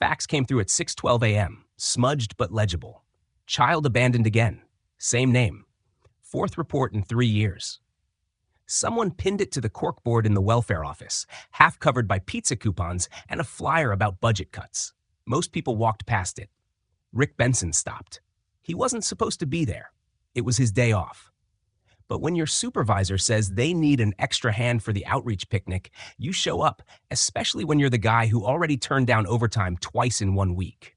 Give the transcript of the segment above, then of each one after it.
fax came through at 6:12 a.m., smudged but legible. Child abandoned again. Same name. Fourth report in 3 years. Someone pinned it to the corkboard in the welfare office, half covered by pizza coupons and a flyer about budget cuts. Most people walked past it. Rick Benson stopped. He wasn't supposed to be there. It was his day off. But when your supervisor says they need an extra hand for the outreach picnic, you show up, especially when you're the guy who already turned down overtime twice in 1 week.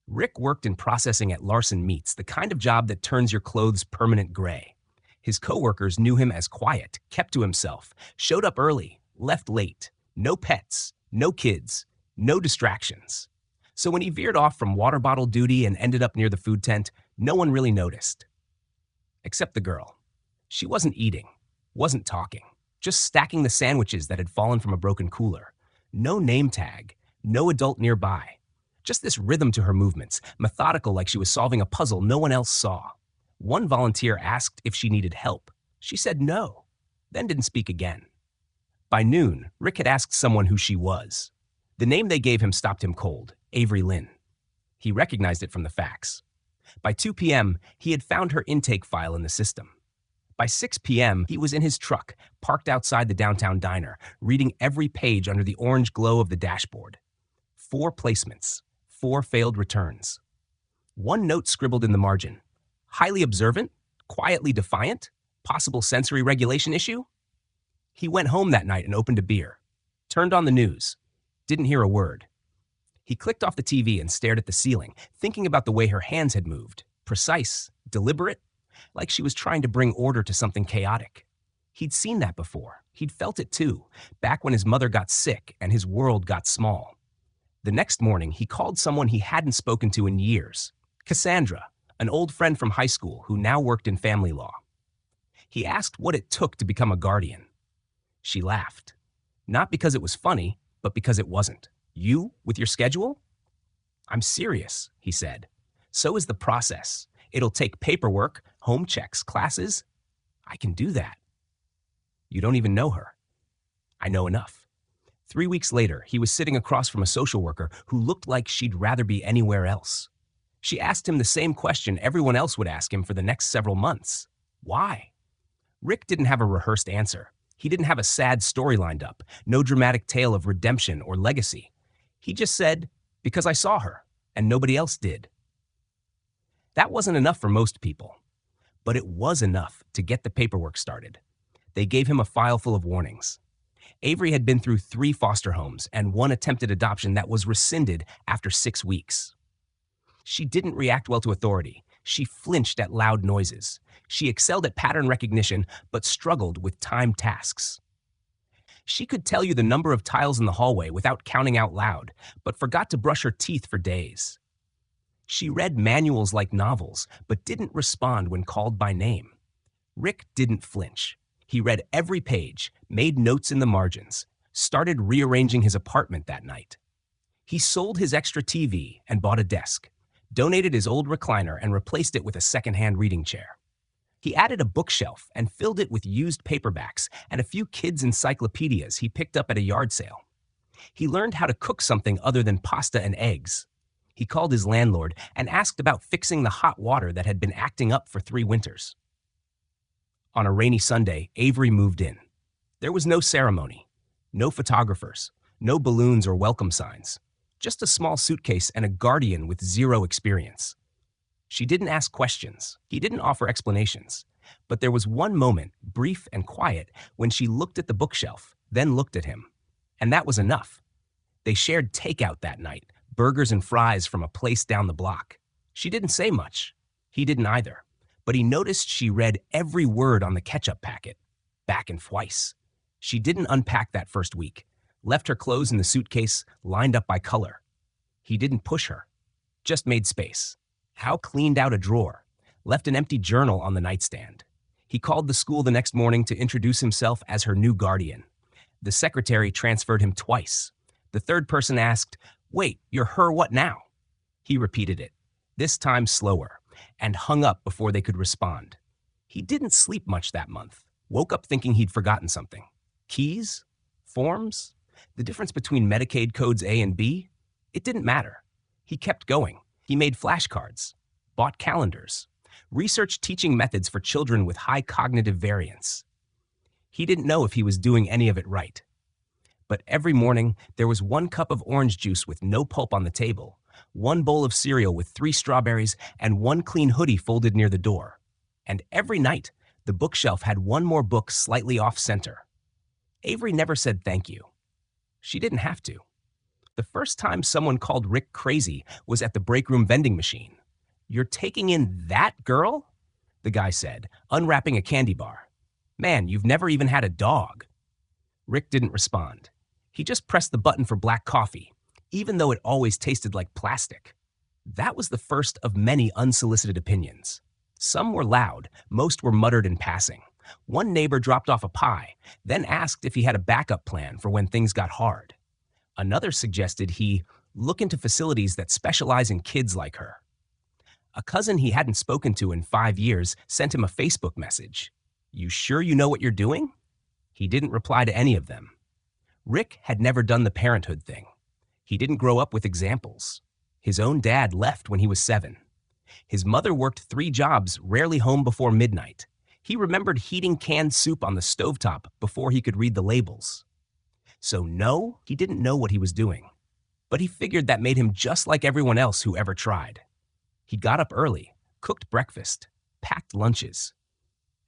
Rick worked in processing at Larson Meats, the kind of job that turns your clothes permanent gray. His coworkers knew him as quiet, kept to himself, showed up early, left late, no pets, no kids, no distractions. So when he veered off from water bottle duty and ended up near the food tent, no one really noticed. Except the girl. She wasn't eating, wasn't talking, just stacking the sandwiches that had fallen from a broken cooler. No name tag, no adult nearby. Just this rhythm to her movements, methodical like she was solving a puzzle no one else saw. One volunteer asked if she needed help. She said no, then didn't speak again. By noon, Rick had asked someone who she was. The name they gave him stopped him cold, Avery Lynn. He recognized it from the fax. By 2 p.m., he had found her intake file in the system. By 6 p.m., he was in his truck, parked outside the downtown diner, reading every page under the orange glow of the dashboard. 4 placements, 4 failed returns. One note scribbled in the margin. Highly observant, quietly defiant, possible sensory regulation issue? He went home that night and opened a beer. Turned on the news. Didn't hear a word. He clicked off the TV and stared at the ceiling, thinking about the way her hands had moved. Precise, deliberate, like she was trying to bring order to something chaotic. He'd seen that before. He'd felt it too, back when his mother got sick and his world got small. The next morning, he called someone he hadn't spoken to in years, Cassandra, an old friend from high school who now worked in family law. He asked what it took to become a guardian. She laughed. Not because it was funny, but because it wasn't. You, with your schedule? I'm serious, he said. So is the process. It'll take paperwork, home checks, classes. I can do that. You don't even know her. I know enough. 3 weeks later, he was sitting across from a social worker who looked like she'd rather be anywhere else. She asked him the same question everyone else would ask him for the next several months. Why? Rick didn't have a rehearsed answer. He didn't have a sad story lined up, no dramatic tale of redemption or legacy. He just said, because I saw her, and nobody else did. That wasn't enough for most people, but it was enough to get the paperwork started. They gave him a file full of warnings. Avery had been through 3 foster homes and 1 attempted adoption that was rescinded after 6 weeks. She didn't react well to authority. She flinched at loud noises. She excelled at pattern recognition, but struggled with timed tasks. She could tell you the number of tiles in the hallway without counting out loud, but forgot to brush her teeth for days. She read manuals like novels, but didn't respond when called by name. Rick didn't flinch. He read every page, made notes in the margins, started rearranging his apartment that night. He sold his extra TV and bought a desk, donated his old recliner and replaced it with a second-hand reading chair. He added a bookshelf and filled it with used paperbacks and a few kids' encyclopedias he picked up at a yard sale. He learned how to cook something other than pasta and eggs. He called his landlord and asked about fixing the hot water that had been acting up for 3 winters. On a rainy Sunday, Avery moved in. There was no ceremony, no photographers, no balloons or welcome signs, just a small suitcase and a guardian with 0 experience. She didn't ask questions. He didn't offer explanations. But there was one moment, brief and quiet, when she looked at the bookshelf, then looked at him. And that was enough. They shared takeout that night, burgers and fries from a place down the block. She didn't say much. He didn't either. But he noticed she read every word on the ketchup packet, back and twice. She didn't unpack that first week, left her clothes in the suitcase, lined up by color. He didn't push her, just made space. Hal cleaned out a drawer, left an empty journal on the nightstand. He called the school the next morning to introduce himself as her new guardian. The secretary transferred him twice. The third person asked, "Wait, you're her what now?" He repeated it, this time slower, and hung up before they could respond. He didn't sleep much that month, woke up thinking he'd forgotten something. Keys? Forms? The difference between Medicaid codes A and B? It didn't matter. He kept going. He made flashcards, bought calendars, researched teaching methods for children with high cognitive variance. He didn't know if he was doing any of it right. But every morning, there was 1 cup of orange juice with no pulp on the table, 1 bowl of cereal with 3 strawberries, and 1 clean hoodie folded near the door. And every night, the bookshelf had 1 more book slightly off-center. Avery never said thank you. She didn't have to. The first time someone called Rick crazy was at the break room vending machine. "You're taking in that girl?" the guy said, unwrapping a candy bar. "Man, you've never even had a dog." Rick didn't respond. He just pressed the button for black coffee, even though it always tasted like plastic. That was the first of many unsolicited opinions. Some were loud, most were muttered in passing. One neighbor dropped off a pie, then asked if he had a backup plan for when things got hard. Another suggested he look into facilities that specialize in kids like her. A cousin he hadn't spoken to in 5 years sent him a Facebook message. "You sure you know what you're doing?" He didn't reply to any of them. Rick had never done the parenthood thing. He didn't grow up with examples. His own dad left when he was 7. His mother worked 3 jobs, rarely home before midnight. He remembered heating canned soup on the stovetop before he could read the labels. So no, he didn't know what he was doing. But he figured that made him just like everyone else who ever tried. He got up early, cooked breakfast, packed lunches.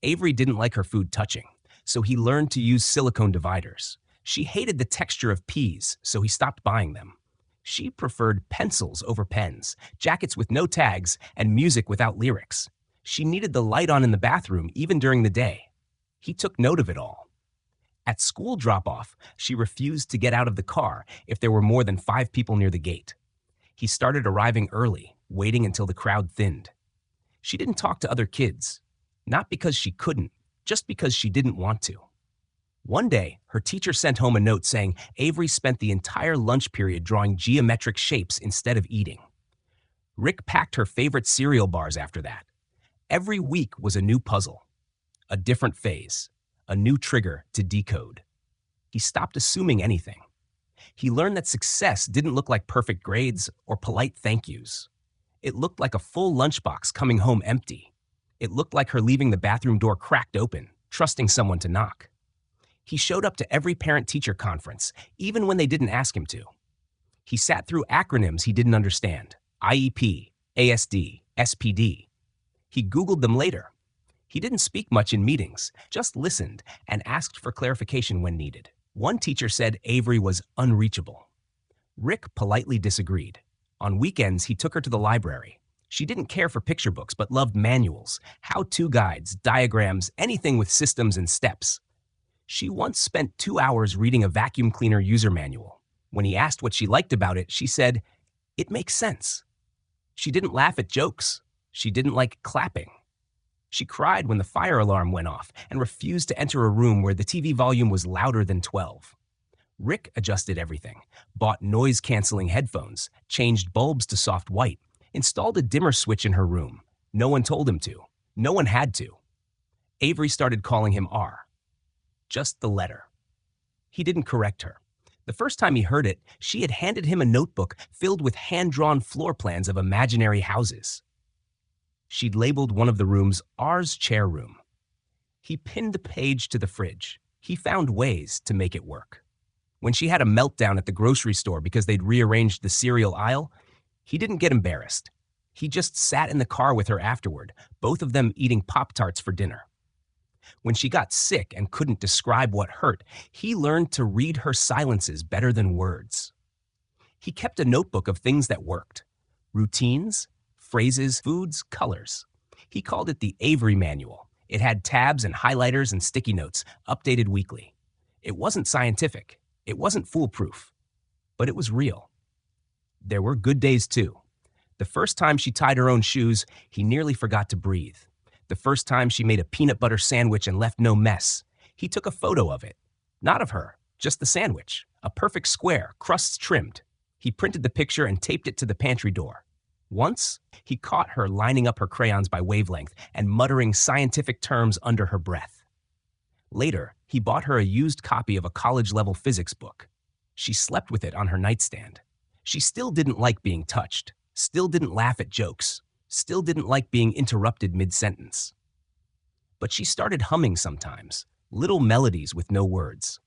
Avery didn't like her food touching, so he learned to use silicone dividers. She hated the texture of peas, so he stopped buying them. She preferred pencils over pens, jackets with no tags, and music without lyrics. She needed the light on in the bathroom even during the day. He took note of it all. At school drop-off, she refused to get out of the car if there were more than 5 people near the gate. He started arriving early, waiting until the crowd thinned. She didn't talk to other kids, not because she couldn't, just because she didn't want to. One day, her teacher sent home a note saying Avery spent the entire lunch period drawing geometric shapes instead of eating. Rick packed her favorite cereal bars after that. Every week was a new puzzle, a different phase, a new trigger to decode. He stopped assuming anything. He learned that success didn't look like perfect grades or polite thank yous. It looked like a full lunchbox coming home empty. It looked like her leaving the bathroom door cracked open, trusting someone to knock. He showed up to every parent-teacher conference, even when they didn't ask him to. He sat through acronyms he didn't understand: IEP, ASD, SPD. He Googled them later. He didn't speak much in meetings, just listened and asked for clarification when needed. One teacher said Avery was unreachable. Rick politely disagreed. On weekends, he took her to the library. She didn't care for picture books, but loved manuals, how-to guides, diagrams, anything with systems and steps. She once spent 2 hours reading a vacuum cleaner user manual. When he asked what she liked about it, she said, "It makes sense." She didn't laugh at jokes. She didn't like clapping. She cried when the fire alarm went off and refused to enter a room where the TV volume was louder than 12. Rick adjusted everything, bought noise-canceling headphones, changed bulbs to soft white, installed a dimmer switch in her room. No one told him to. No one had to. Avery started calling him R. Just the letter. He didn't correct her. The first time he heard it, she had handed him a notebook filled with hand-drawn floor plans of imaginary houses. She'd labeled one of the rooms R's chair room. He pinned the page to the fridge. He found ways to make it work. When she had a meltdown at the grocery store because they'd rearranged the cereal aisle, he didn't get embarrassed. He just sat in the car with her afterward, both of them eating Pop-Tarts for dinner. When she got sick and couldn't describe what hurt, he learned to read her silences better than words. He kept a notebook of things that worked: routines, phrases, foods, colors. He called it the Avery Manual. It had tabs and highlighters and sticky notes, updated weekly. It wasn't scientific. It wasn't foolproof. But it was real. There were good days, too. The first time she tied her own shoes, he nearly forgot to breathe. The first time she made a peanut butter sandwich and left no mess, he took a photo of it. Not of her, just the sandwich, a perfect square, crusts trimmed. He printed the picture and taped it to the pantry door. Once, he caught her lining up her crayons by wavelength and muttering scientific terms under her breath. Later, he bought her a used copy of a college-level physics book. She slept with it on her nightstand. She still didn't like being touched, still didn't laugh at jokes, still didn't like being interrupted mid-sentence. But she started humming sometimes, little melodies with no words.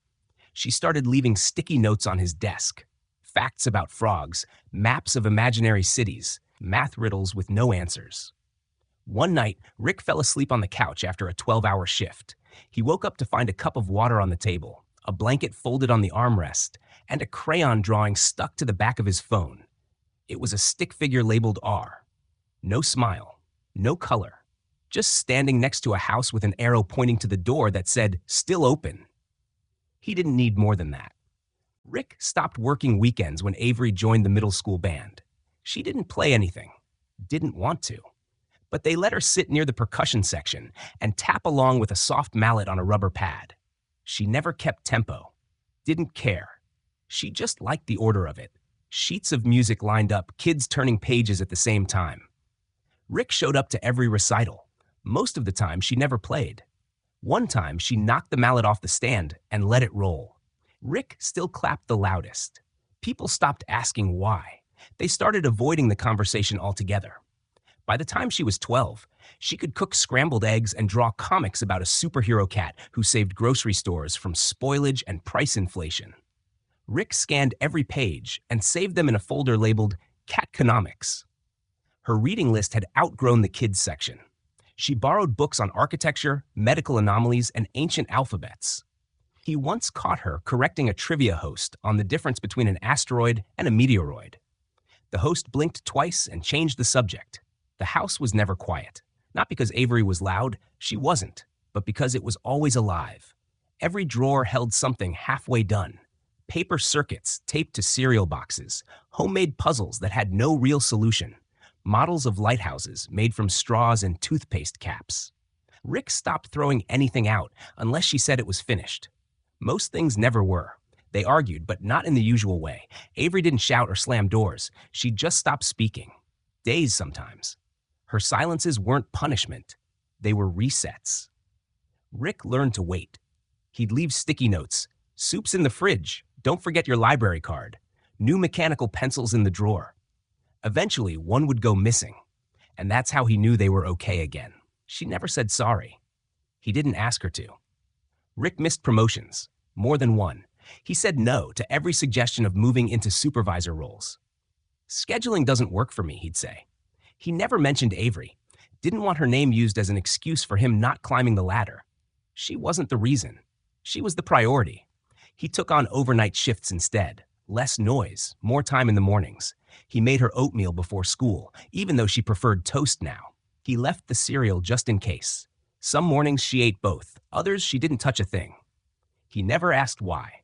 She started leaving sticky notes on his desk, facts about frogs, maps of imaginary cities, math riddles with no answers. One night, Rick fell asleep on the couch after a 12-hour shift. He woke up to find a cup of water on the table, a blanket folded on the armrest, and a crayon drawing stuck to the back of his phone. It was a stick figure labeled R. No smile, no color, just standing next to a house with an arrow pointing to the door that said, "Still open." He didn't need more than that. Rick stopped working weekends when Avery joined the middle school band. She didn't play anything, didn't want to. But they let her sit near the percussion section and tap along with a soft mallet on a rubber pad. She never kept tempo, didn't care. She just liked the order of it. Sheets of music lined up, kids turning pages at the same time. Rick showed up to every recital. Most of the time, she never played. One time, she knocked the mallet off the stand and let it roll. Rick still clapped the loudest. People stopped asking why. They started avoiding the conversation altogether. By the time she was 12, she could cook scrambled eggs and draw comics about a superhero cat who saved grocery stores from spoilage and price inflation. Rick scanned every page and saved them in a folder labeled Catconomics. Her reading list had outgrown the kids section. She borrowed books on architecture, medical anomalies, and ancient alphabets. He once caught her correcting a trivia host on the difference between an asteroid and a meteoroid. The host blinked twice and changed the subject. The house was never quiet, not because Avery was loud, she wasn't, but because it was always alive. Every drawer held something halfway done. Paper circuits taped to cereal boxes, homemade puzzles that had no real solution, models of lighthouses made from straws and toothpaste caps. Rick stopped throwing anything out unless she said it was finished. Most things never were. They argued, but not in the usual way. Avery didn't shout or slam doors. She just stopped speaking. Days sometimes. Her silences weren't punishment. They were resets. Rick learned to wait. He'd leave sticky notes. "Soup's in the fridge. Don't forget your library card." New mechanical pencils in the drawer. Eventually, one would go missing. And that's how he knew they were okay again. She never said sorry. He didn't ask her to. Rick missed promotions. More than one. He said no to every suggestion of moving into supervisor roles. "Scheduling doesn't work for me," he'd say. He never mentioned Avery. Didn't want her name used as an excuse for him not climbing the ladder. She wasn't the reason. She was the priority. He took on overnight shifts instead. Less noise, more time in the mornings. He made her oatmeal before school, even though she preferred toast now. He left the cereal just in case. Some mornings she ate both, others she didn't touch a thing. He never asked why.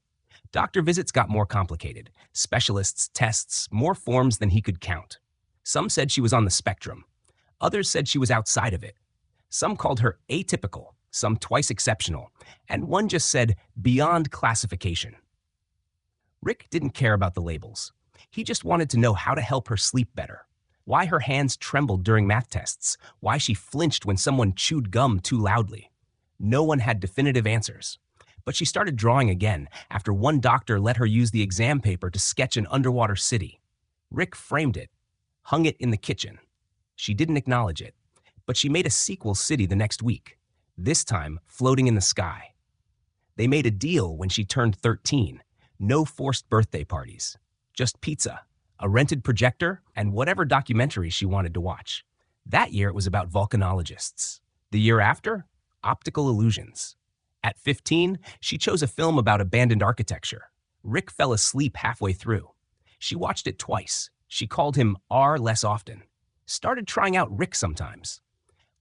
Doctor visits got more complicated. Specialists, tests, more forms than he could count. Some said she was on the spectrum. Others said she was outside of it. Some called her atypical, some twice exceptional, and one just said beyond classification. Rick didn't care about the labels. He just wanted to know how to help her sleep better. Why her hands trembled during math tests. Why she flinched when someone chewed gum too loudly. No one had definitive answers. But she started drawing again after one doctor let her use the exam paper to sketch an underwater city. Rick framed it, hung it in the kitchen. She didn't acknowledge it, but she made a sequel city the next week, this time floating in the sky. They made a deal when she turned 13. No forced birthday parties, just pizza, a rented projector, and whatever documentary she wanted to watch. That year it was about volcanologists. The year after, optical illusions. At 15, she chose a film about abandoned architecture. Rick fell asleep halfway through. She watched it twice. She called him R less often. Started trying out Rick sometimes.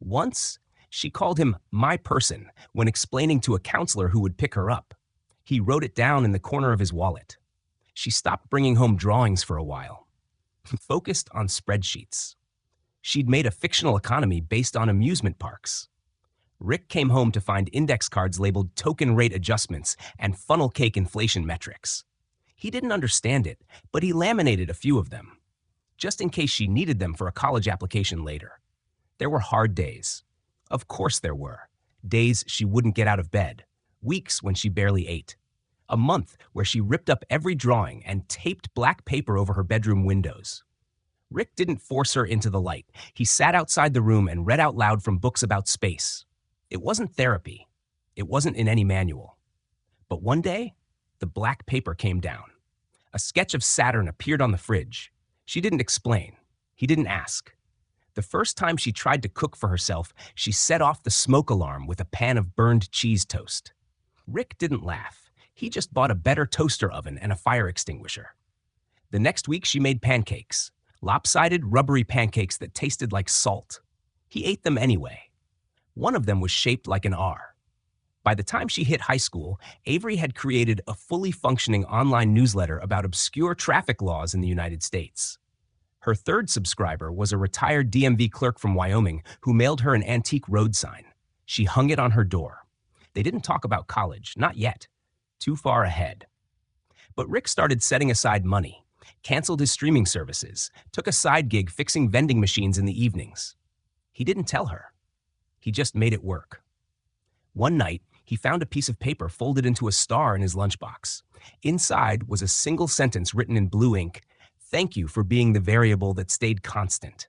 Once, she called him my person when explaining to a counselor who would pick her up. He wrote it down in the corner of his wallet. She stopped bringing home drawings for a while. Focused on spreadsheets. She'd made a fictional economy based on amusement parks. Rick came home to find index cards labeled token rate adjustments and funnel cake inflation metrics. He didn't understand it, but he laminated a few of them, just in case she needed them for a college application later. There were hard days. Of course there were. Days she wouldn't get out of bed. Weeks when she barely ate. A month where she ripped up every drawing and taped black paper over her bedroom windows. Rick didn't force her into the light. He sat outside the room and read out loud from books about space. It wasn't therapy. It wasn't in any manual. But one day, the black paper came down. A sketch of Saturn appeared on the fridge. She didn't explain. He didn't ask. The first time she tried to cook for herself, she set off the smoke alarm with a pan of burned cheese toast. Rick didn't laugh. He just bought a better toaster oven and a fire extinguisher. The next week, she made pancakes. Lopsided, rubbery pancakes that tasted like salt. He ate them anyway. One of them was shaped like an R. By the time she hit high school, Avery had created a fully functioning online newsletter about obscure traffic laws in the United States. Her third subscriber was a retired DMV clerk from Wyoming who mailed her an antique road sign. She hung it on her door. They didn't talk about college, not yet. Too far ahead. But Rick started setting aside money, canceled his streaming services, took a side gig fixing vending machines in the evenings. He didn't tell her. He just made it work. One night, he found a piece of paper folded into a star in his lunchbox. Inside was a single sentence written in blue ink, "Thank you for being the variable that stayed constant."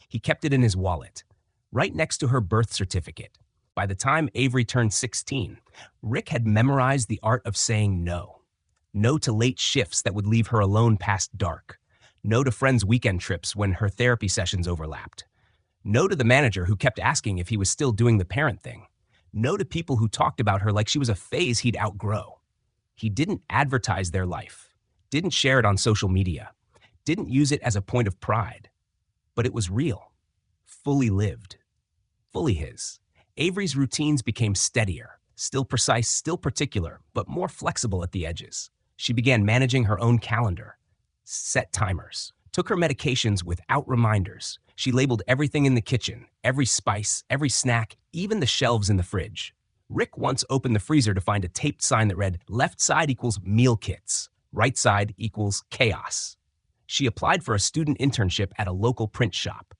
He kept it in his wallet, right next to her birth certificate. By the time Avery turned 16, Rick had memorized the art of saying no. No to late shifts that would leave her alone past dark. No to friends' weekend trips when her therapy sessions overlapped. No to the manager who kept asking if he was still doing the parent thing. No to people who talked about her like she was a phase he'd outgrow. He didn't advertise their life, didn't share it on social media, didn't use it as a point of pride. But it was real, fully lived, fully his. Avery's routines became steadier, still precise, still particular, but more flexible at the edges. She began managing her own calendar, set timers, took her medications without reminders. She labeled everything in the kitchen, every spice, every snack, even the shelves in the fridge. Rick once opened the freezer to find a taped sign that read, "Left side equals meal kits, right side equals chaos." She applied for a student internship at a local print shop,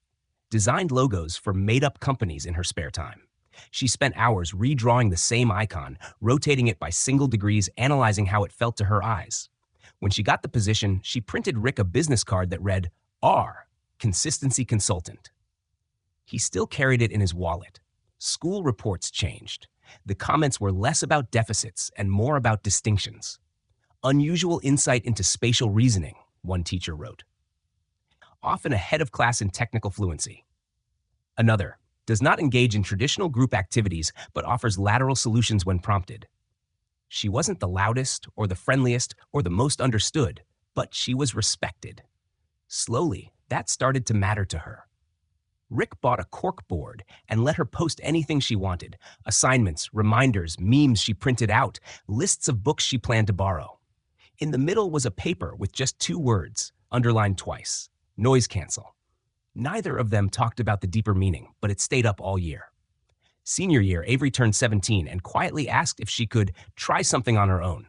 designed logos for made-up companies in her spare time. She spent hours redrawing the same icon, rotating it by single degrees, analyzing how it felt to her eyes. When she got the position, she printed Rick a business card that read, "R, Consistency Consultant." He still carried it in his wallet. School reports changed. The comments were less about deficits and more about distinctions. "Unusual insight into spatial reasoning," one teacher wrote. "Often ahead of class in technical fluency." Another, "Does not engage in traditional group activities, but offers lateral solutions when prompted." She wasn't the loudest or the friendliest or the most understood, but she was respected. Slowly, that started to matter to her. Rick bought a cork board and let her post anything she wanted. Assignments, reminders, memes she printed out, lists of books she planned to borrow. In the middle was a paper with just 2 words, underlined twice, "Noise cancel." Neither of them talked about the deeper meaning, but it stayed up all year. Senior year, Avery turned 17 and quietly asked if she could try something on her own.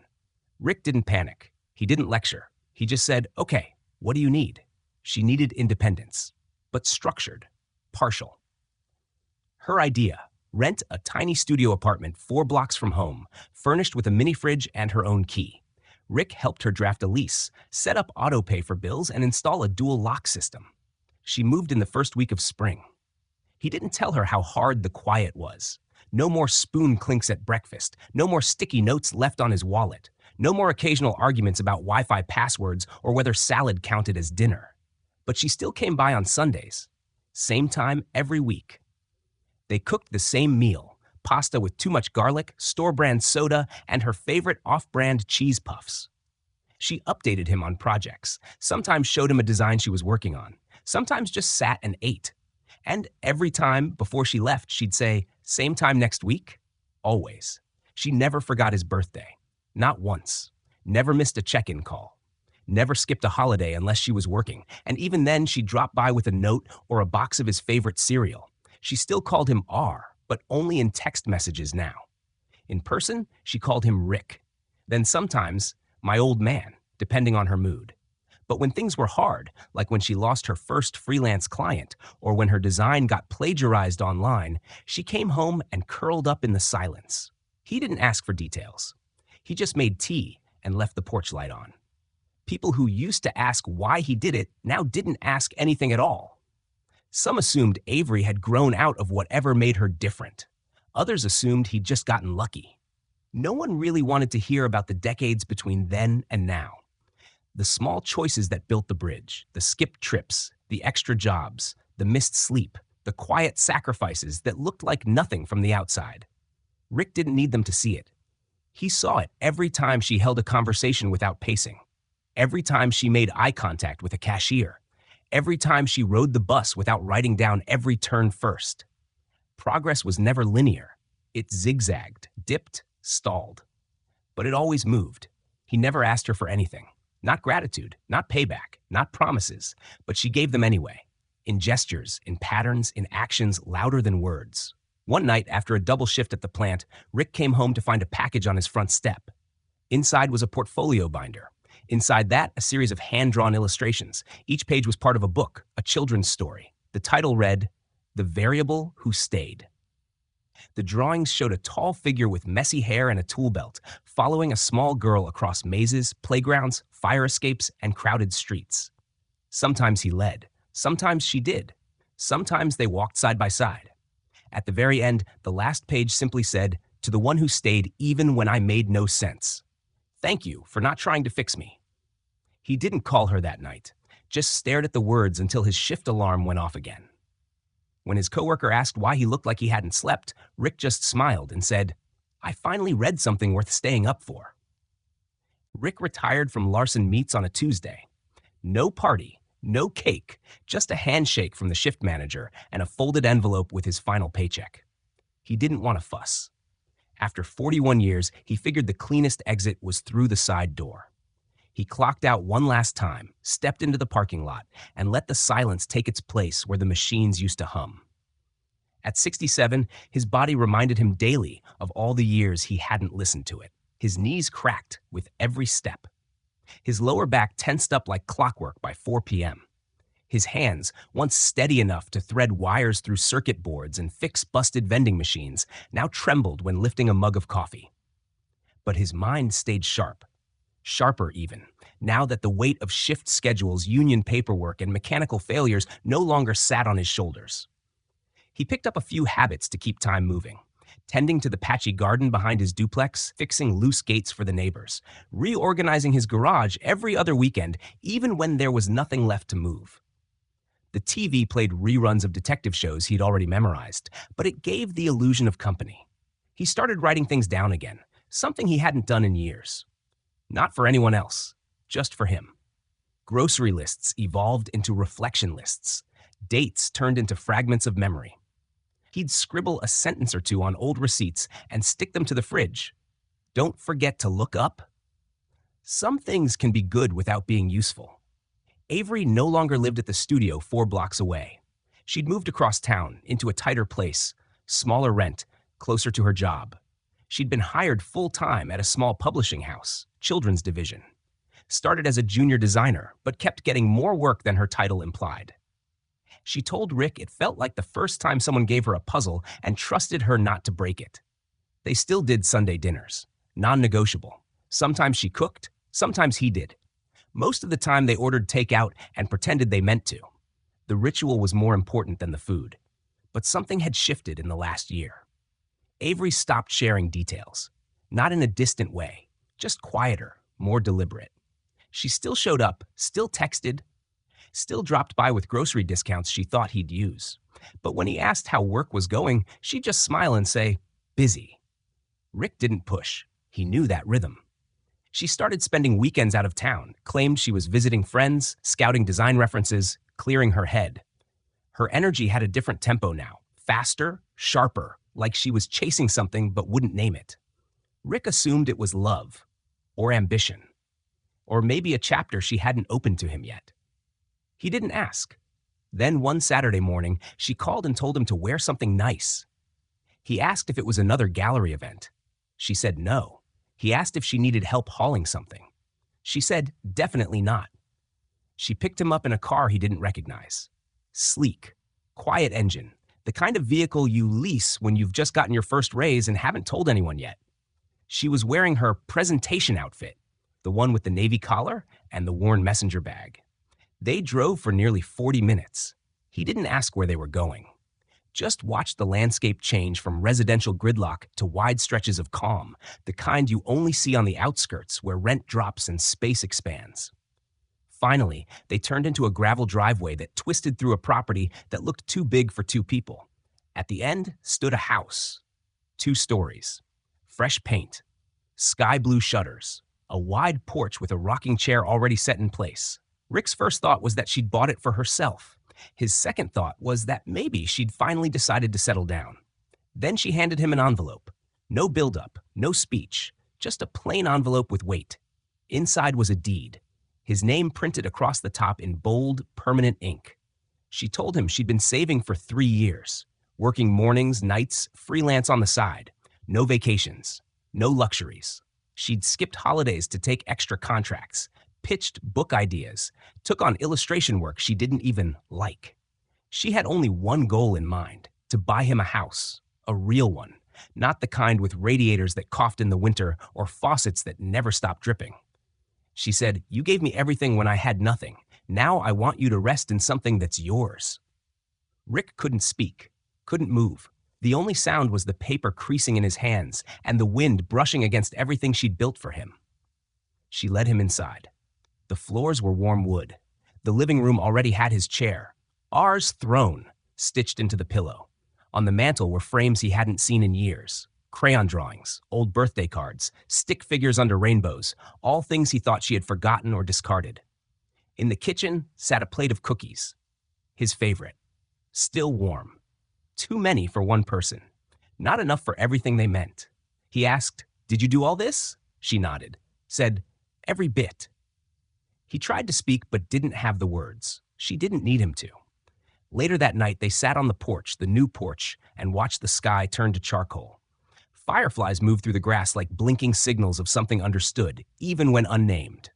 Rick didn't panic. He didn't lecture. He just said, "Okay, what do you need?" She needed independence, but structured, partial. Her idea, rent a tiny studio apartment 4 blocks from home, furnished with a mini fridge and her own key. Rick helped her draft a lease, set up auto pay for bills, and install a dual lock system. She moved in the first week of spring. He didn't tell her how hard the quiet was. No more spoon clinks at breakfast. No more sticky notes left on his wallet. No more occasional arguments about Wi-Fi passwords or whether salad counted as dinner. But she still came by on Sundays. Same time every week. They cooked the same meal, pasta with too much garlic, store-brand soda, and her favorite off-brand cheese puffs. She updated him on projects, sometimes showed him a design she was working on, sometimes just sat and ate. And every time before she left, she'd say, "Same time next week?" Always. She never forgot his birthday. Not once. Never missed a check-in call. Never skipped a holiday unless she was working, and even then she'd drop by with a note or a box of his favorite cereal. She still called him R, but only in text messages now. In person, she called him Rick. Then sometimes, my old man, depending on her mood. But when things were hard, like when she lost her first freelance client or when her design got plagiarized online, she came home and curled up in the silence. He didn't ask for details. He just made tea and left the porch light on. People who used to ask why he did it now didn't ask anything at all. Some assumed Avery had grown out of whatever made her different. Others assumed he'd just gotten lucky. No one really wanted to hear about the decades between then and now. The small choices that built the bridge, the skipped trips, the extra jobs, the missed sleep, the quiet sacrifices that looked like nothing from the outside. Rick didn't need them to see it. He saw it every time she held a conversation without pacing, every time she made eye contact with a cashier, every time she rode the bus without writing down every turn first. Progress was never linear. It zigzagged, dipped, stalled. But it always moved. He never asked her for anything. Not gratitude, not payback, not promises, but she gave them anyway. In gestures, in patterns, in actions louder than words. One night, after a double shift at the plant, Rick came home to find a package on his front step. Inside was a portfolio binder. Inside that, a series of hand-drawn illustrations. Each page was part of a book, a children's story. The title read, "The Variable Who Stayed." The drawings showed a tall figure with messy hair and a tool belt, following a small girl across mazes, playgrounds, fire escapes, and crowded streets. Sometimes he led. Sometimes she did. Sometimes they walked side by side. At the very end, the last page simply said, "To the one who stayed even when I made no sense. Thank you for not trying to fix me." He didn't call her that night, just stared at the words until his shift alarm went off again. When his coworker asked why he looked like he hadn't slept, Rick just smiled and said, "I finally read something worth staying up for." Rick retired from Larson Meats on a Tuesday. No party, no cake, just a handshake from the shift manager and a folded envelope with his final paycheck. He didn't want to fuss. After 41 years, he figured the cleanest exit was through the side door. He clocked out one last time, stepped into the parking lot, and let the silence take its place where the machines used to hum. At 67, his body reminded him daily of all the years he hadn't listened to it. His knees cracked with every step. His lower back tensed up like clockwork by 4 p.m. His hands, once steady enough to thread wires through circuit boards and fix busted vending machines, now trembled when lifting a mug of coffee. But his mind stayed sharp. Sharper even, now that the weight of shift schedules, union paperwork, and mechanical failures no longer sat on his shoulders. He picked up a few habits to keep time moving. Tending to the patchy garden behind his duplex, fixing loose gates for the neighbors, reorganizing his garage every other weekend, even when there was nothing left to move. The TV played reruns of detective shows he'd already memorized, but it gave the illusion of company. He started writing things down again, something he hadn't done in years. Not for anyone else, just for him. Grocery lists evolved into reflection lists. Dates turned into fragments of memory. He'd scribble a sentence or two on old receipts and stick them to the fridge. Don't forget to look up. Some things can be good without being useful. Avery no longer lived at the studio 4 blocks away. She'd moved across town into a tighter place, smaller rent, closer to her job. She'd been hired full-time at a small publishing house, children's division. Started as a junior designer, but kept getting more work than her title implied. She told Rick it felt like the first time someone gave her a puzzle and trusted her not to break it. They still did Sunday dinners, non-negotiable. Sometimes she cooked, sometimes he did. Most of the time they ordered takeout and pretended they meant to. The ritual was more important than the food. But something had shifted in the last year. Avery stopped sharing details, not in a distant way, just quieter, more deliberate. She still showed up, still texted, still dropped by with grocery discounts she thought he'd use. But when he asked how work was going, she'd just smile and say, "Busy." Rick didn't push. He knew that rhythm. She started spending weekends out of town, claimed she was visiting friends, scouting design references, clearing her head. Her energy had a different tempo now, faster, sharper, like she was chasing something but wouldn't name it. Rick assumed it was love, or ambition, or maybe a chapter she hadn't opened to him yet. He didn't ask. Then one Saturday morning, she called and told him to wear something nice. He asked if it was another gallery event. She said no. He asked if she needed help hauling something. She said definitely not. She picked him up in a car he didn't recognize. Sleek, quiet engine, the kind of vehicle you lease when you've just gotten your first raise and haven't told anyone yet. She was wearing her presentation outfit, the one with the navy collar and the worn messenger bag. They drove for nearly 40 minutes. He didn't ask where they were going. Just watched the landscape change from residential gridlock to wide stretches of calm, the kind you only see on the outskirts where rent drops and space expands. Finally, they turned into a gravel driveway that twisted through a property that looked too big for two people. At the end stood a house, 2 stories, fresh paint, sky blue shutters, a wide porch with a rocking chair already set in place. Rick's first thought was that she'd bought it for herself. His second thought was that maybe she'd finally decided to settle down. Then she handed him an envelope. No build-up, no speech, just a plain envelope with weight. Inside was a deed, his name printed across the top in bold, permanent ink. She told him she'd been saving for 3 years, working mornings, nights, freelance on the side. No vacations, no luxuries. She'd skipped holidays to take extra contracts, pitched book ideas, took on illustration work she didn't even like. She had only one goal in mind, to buy him a house, a real one, not the kind with radiators that coughed in the winter or faucets that never stopped dripping. She said, "You gave me everything when I had nothing. Now I want you to rest in something that's yours." Rick couldn't speak, couldn't move. The only sound was the paper creasing in his hands and the wind brushing against everything she'd built for him. She led him inside. The floors were warm wood. The living room already had his chair, ours throne, stitched into the pillow. On the mantel were frames he hadn't seen in years, crayon drawings, old birthday cards, stick figures under rainbows, all things he thought she had forgotten or discarded. In the kitchen sat a plate of cookies, his favorite, still warm. Too many for one person, not enough for everything they meant. He asked, "Did you do all this?" She nodded, said, "Every bit." He tried to speak but didn't have the words. She didn't need him to. Later that night, they sat on the porch, the new porch, and watched the sky turn to charcoal. Fireflies moved through the grass like blinking signals of something understood, even when unnamed.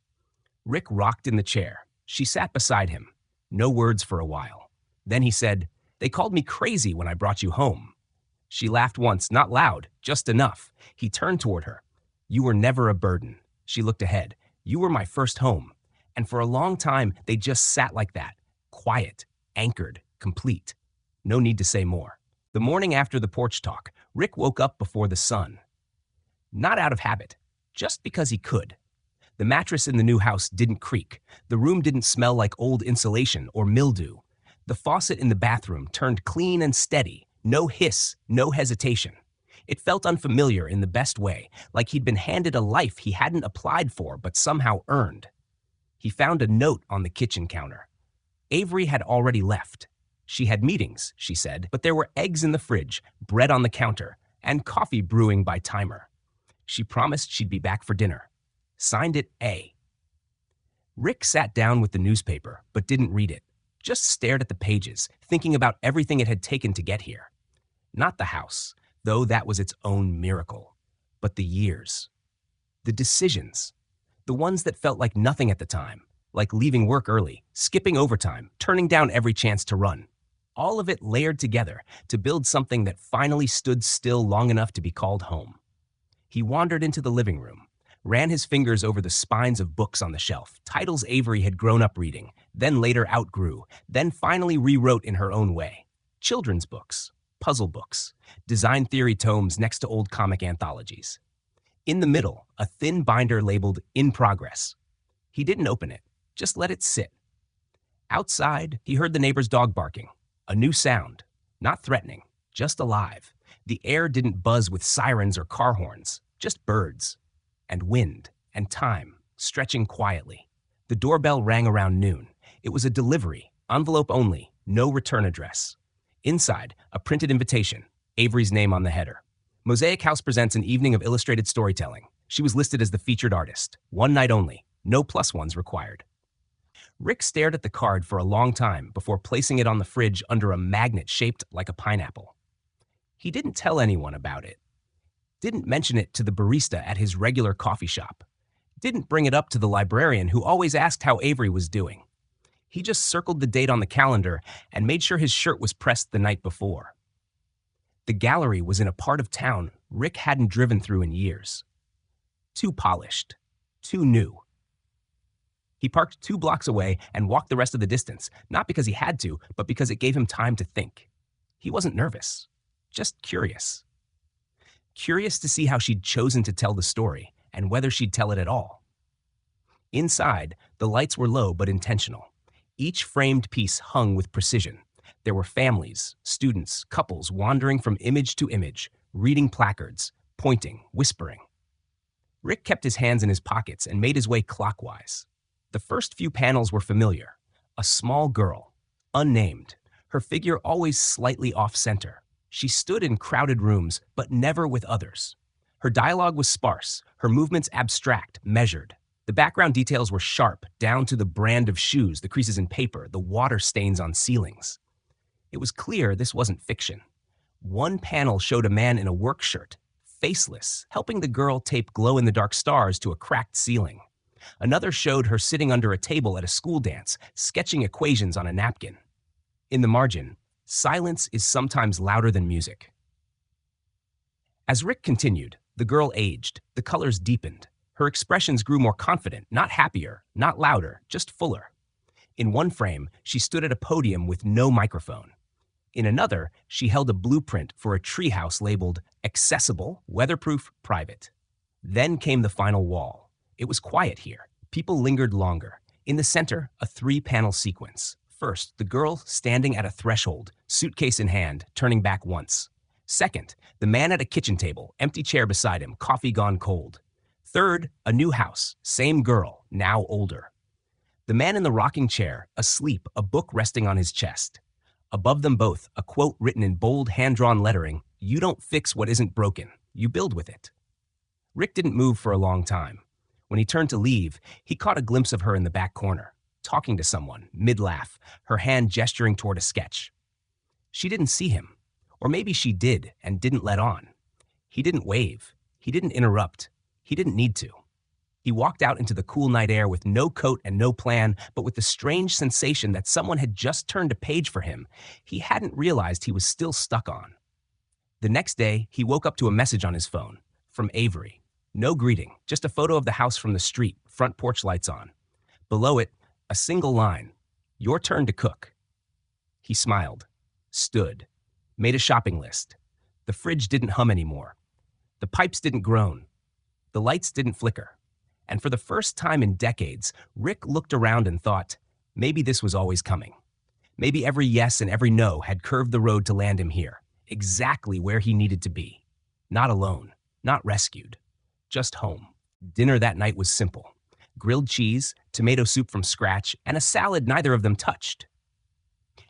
Rick rocked in the chair. She sat beside him. No words for a while. Then he said, "They called me crazy when I brought you home." She laughed once, not loud, just enough. He turned toward her. "You were never a burden." She looked ahead. "You were my first home." And for a long time, they just sat like that, quiet, anchored, complete. No need to say more. The morning after the porch talk, Rick woke up before the sun. Not out of habit, just because he could. The mattress in the new house didn't creak. The room didn't smell like old insulation or mildew. The faucet in the bathroom turned clean and steady, no hiss, no hesitation. It felt unfamiliar in the best way, like he'd been handed a life he hadn't applied for but somehow earned. He found a note on the kitchen counter. Avery had already left. She had meetings, she said, but there were eggs in the fridge, bread on the counter, and coffee brewing by timer. She promised she'd be back for dinner. Signed it A. Rick sat down with the newspaper, but didn't read it. Just stared at the pages, thinking about everything it had taken to get here. Not the house, though that was its own miracle, but the years. The decisions. The ones that felt like nothing at the time, like leaving work early, skipping overtime, turning down every chance to run. All of it layered together to build something that finally stood still long enough to be called home. He wandered into the living room, ran his fingers over the spines of books on the shelf, titles Avery had grown up reading, then later outgrew, then finally rewrote in her own way. Children's books, puzzle books, design theory tomes next to old comic anthologies. In the middle, a thin binder labeled "In Progress." He didn't open it, just let it sit. Outside, he heard the neighbor's dog barking. A new sound, not threatening, just alive. The air didn't buzz with sirens or car horns, just birds. And wind, and time, stretching quietly. The doorbell rang around noon. It was a delivery, envelope only, no return address. Inside, a printed invitation, Avery's name on the header. Mosaic House presents an evening of illustrated storytelling. She was listed as the featured artist. 1 night only, no plus ones required. Rick stared at the card for a long time before placing it on the fridge under a magnet shaped like a pineapple. He didn't tell anyone about it. Didn't mention it to the barista at his regular coffee shop. Didn't bring it up to the librarian who always asked how Avery was doing. He just circled the date on the calendar and made sure his shirt was pressed the night before. The gallery was in a part of town Rick hadn't driven through in years. too polished, too new. He parked 2 blocks away and walked the rest of the distance, not because he had to, but because it gave him time to think. He wasn't nervous, just curious. Curious to see how she'd chosen to tell the story and whether she'd tell it at all. Inside, the lights were low but intentional. Each framed piece hung with precision. There were families, students, couples wandering from image to image, reading placards, pointing, whispering. Rick kept his hands in his pockets and made his way clockwise. The first few panels were familiar. A small girl, unnamed, her figure always slightly off-center. She stood in crowded rooms, but never with others. Her dialogue was sparse, her movements abstract, measured. The background details were sharp, down to the brand of shoes, the creases in paper, the water stains on ceilings. It was clear this wasn't fiction. One panel showed a man in a work shirt, faceless, helping the girl tape glow-in-the-dark stars to a cracked ceiling. Another showed her sitting under a table at a school dance, sketching equations on a napkin. In the margin, silence is sometimes louder than music. As Rick continued, the girl aged, the colors deepened. Her expressions grew more confident, not happier, not louder, just fuller. In one frame, she stood at a podium with no microphone. In another, she held a blueprint for a treehouse labeled accessible, weatherproof, private. Then came the final wall. It was quiet here. People lingered longer. In the center, a 3-panel sequence. First, the girl standing at a threshold, suitcase in hand, turning back once. Second, the man at a kitchen table, empty chair beside him, coffee gone cold. Third, a new house, same girl, now older. The man in the rocking chair, asleep, a book resting on his chest. Above them both, a quote written in bold, hand-drawn lettering, "You don't fix what isn't broken, you build with it." Rick didn't move for a long time. When he turned to leave, he caught a glimpse of her in the back corner, talking to someone, mid-laugh, her hand gesturing toward a sketch. She didn't see him, or maybe she did and didn't let on. He didn't wave, he didn't interrupt, he didn't need to. He walked out into the cool night air with no coat and no plan, but with the strange sensation that someone had just turned a page for him he hadn't realized he was still stuck on. The next day, he woke up to a message on his phone, from Avery. No greeting, just a photo of the house from the street, front porch lights on. Below it, a single line, "Your turn to cook." He smiled, stood, made a shopping list. The fridge didn't hum anymore. The pipes didn't groan. The lights didn't flicker. And for the first time in decades, Rick looked around and thought, maybe this was always coming. Maybe every yes and every no had curved the road to land him here, exactly where he needed to be. Not alone, not rescued, just home. Dinner that night was simple. Grilled cheese, tomato soup from scratch, and a salad neither of them touched.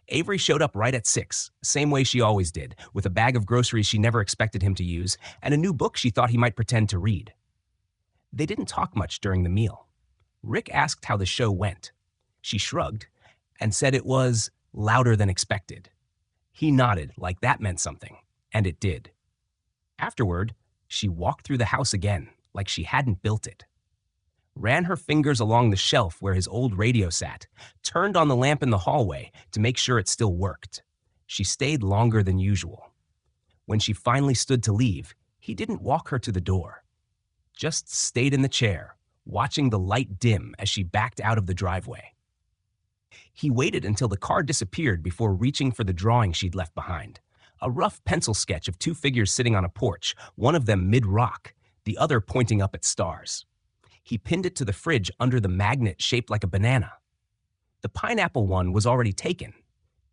Avery showed up right at 6, same way she always did, with a bag of groceries she never expected him to use, and a new book she thought he might pretend to read. They didn't talk much during the meal. Rick asked how the show went. She shrugged and said it was louder than expected. He nodded like that meant something, and it did. Afterward, she walked through the house again, like she hadn't built it. Ran her fingers along the shelf where his old radio sat, turned on the lamp in the hallway to make sure it still worked. She stayed longer than usual. When she finally stood to leave, he didn't walk her to the door. Just stayed in the chair, watching the light dim as she backed out of the driveway. He waited until the car disappeared before reaching for the drawing she'd left behind. A rough pencil sketch of 2 figures sitting on a porch, one of them mid-rock, the other pointing up at stars. He pinned it to the fridge under the magnet shaped like a banana. The pineapple one was already taken.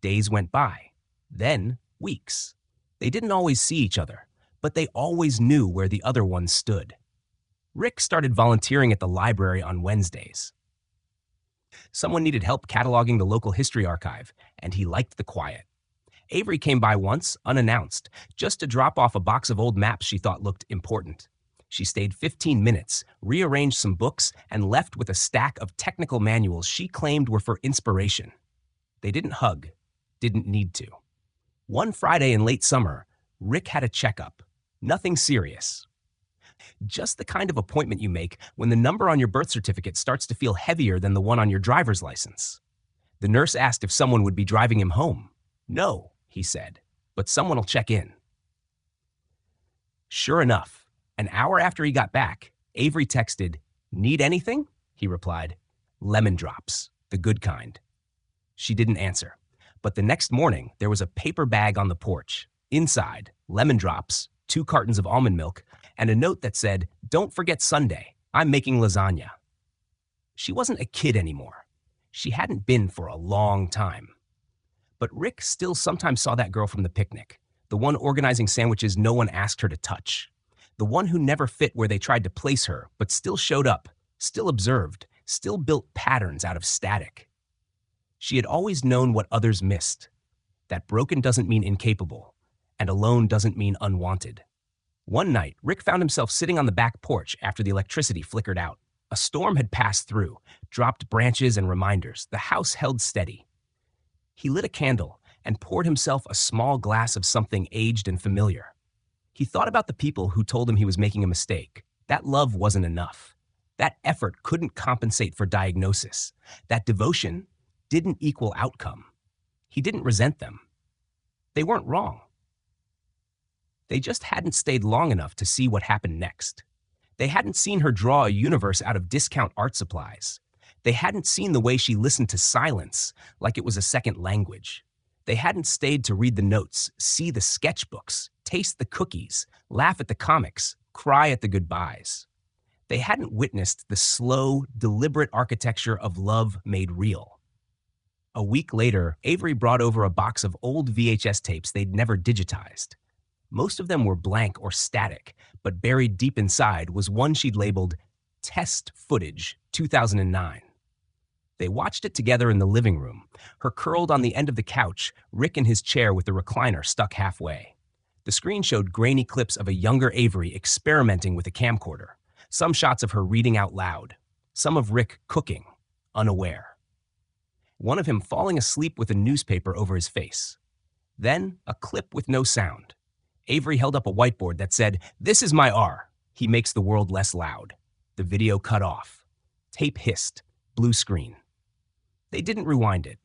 Days went by. Then, weeks. They didn't always see each other, but they always knew where the other one stood. Rick started volunteering at the library on Wednesdays. Someone needed help cataloging the local history archive, and he liked the quiet. Avery came by once, unannounced, just to drop off a box of old maps she thought looked important. She stayed 15 minutes, rearranged some books, and left with a stack of technical manuals she claimed were for inspiration. They didn't hug, didn't need to. One Friday in late summer, Rick had a checkup. Nothing serious. Just the kind of appointment you make when the number on your birth certificate starts to feel heavier than the one on your driver's license. The nurse asked if someone would be driving him home. "No," he said, "but someone will check in." Sure enough, an hour after he got back, Avery texted, "Need anything?" He replied, "Lemon drops, the good kind." She didn't answer. But the next morning, there was a paper bag on the porch. Inside, lemon drops, 2 cartons of almond milk, and a note that said, "Don't forget Sunday. I'm making lasagna." She wasn't a kid anymore. She hadn't been for a long time. But Rick still sometimes saw that girl from the picnic, the one organizing sandwiches no one asked her to touch, the one who never fit where they tried to place her, but still showed up, still observed, still built patterns out of static. She had always known what others missed, that broken doesn't mean incapable, and alone doesn't mean unwanted. One night, Rick found himself sitting on the back porch after the electricity flickered out. A storm had passed through, dropped branches and reminders. The house held steady. He lit a candle and poured himself a small glass of something aged and familiar. He thought about the people who told him he was making a mistake. That love wasn't enough. That effort couldn't compensate for diagnosis. That devotion didn't equal outcome. He didn't resent them. They weren't wrong. They just hadn't stayed long enough to see what happened next. They hadn't seen her draw a universe out of discount art supplies. They hadn't seen the way she listened to silence like it was a second language. They hadn't stayed to read the notes, see the sketchbooks, taste the cookies, laugh at the comics, cry at the goodbyes. They hadn't witnessed the slow, deliberate architecture of love made real. A week later, Avery brought over a box of old VHS tapes they'd never digitized. Most of them were blank or static, but buried deep inside was one she'd labeled Test Footage 2009. They watched it together in the living room, her curled on the end of the couch, Rick in his chair with the recliner stuck halfway. The screen showed grainy clips of a younger Avery experimenting with a camcorder, some shots of her reading out loud, some of Rick cooking, unaware. One of him falling asleep with a newspaper over his face. Then a clip with no sound. Avery held up a whiteboard that said, "This is my R. He makes the world less loud." The video cut off. Tape hissed. Blue screen. They didn't rewind it.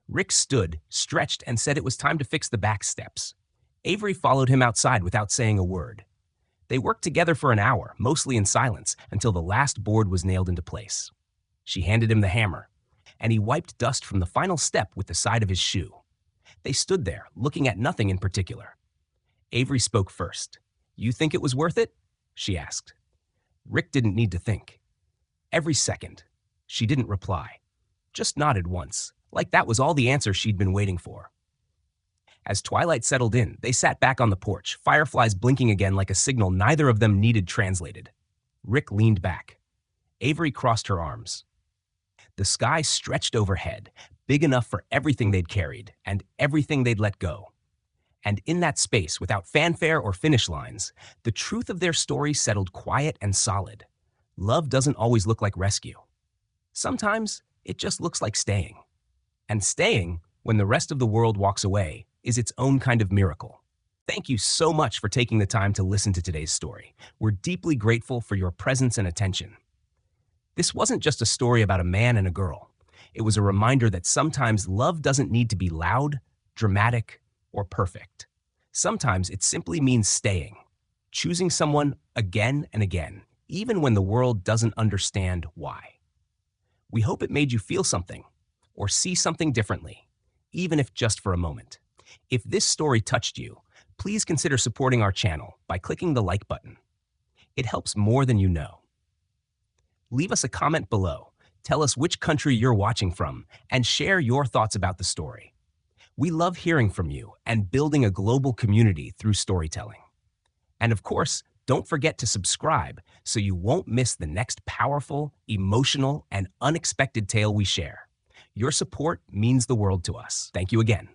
Rick stood, stretched, and said it was time to fix the back steps. Avery followed him outside without saying a word. They worked together for an hour, mostly in silence, until the last board was nailed into place. She handed him the hammer, and he wiped dust from the final step with the side of his shoe. They stood there, looking at nothing in particular. Avery spoke first. "You think it was worth it?" she asked. Rick didn't need to think. Every second. She didn't reply. Just nodded once, like that was all the answer she'd been waiting for. As twilight settled in, they sat back on the porch, fireflies blinking again like a signal neither of them needed translated. Rick leaned back. Avery crossed her arms. The sky stretched overhead, big enough for everything they'd carried and everything they'd let go. And in that space, without fanfare or finish lines, the truth of their story settled quiet and solid. Love doesn't always look like rescue. Sometimes it just looks like staying. And staying, when the rest of the world walks away, is its own kind of miracle. Thank you so much for taking the time to listen to today's story. We're deeply grateful for your presence and attention. This wasn't just a story about a man and a girl. It was a reminder that sometimes love doesn't need to be loud, dramatic, or perfect. Sometimes it simply means staying, choosing someone again and again, even when the world doesn't understand why. We hope it made you feel something or see something differently, even if just for a moment. If this story touched you, please consider supporting our channel by clicking the like button. It helps more than you know. Leave us a comment below, tell us which country you're watching from, and share your thoughts about the story. We love hearing from you and building a global community through storytelling. And of course, don't forget to subscribe so you won't miss the next powerful, emotional, and unexpected tale we share. Your support means the world to us. Thank you again.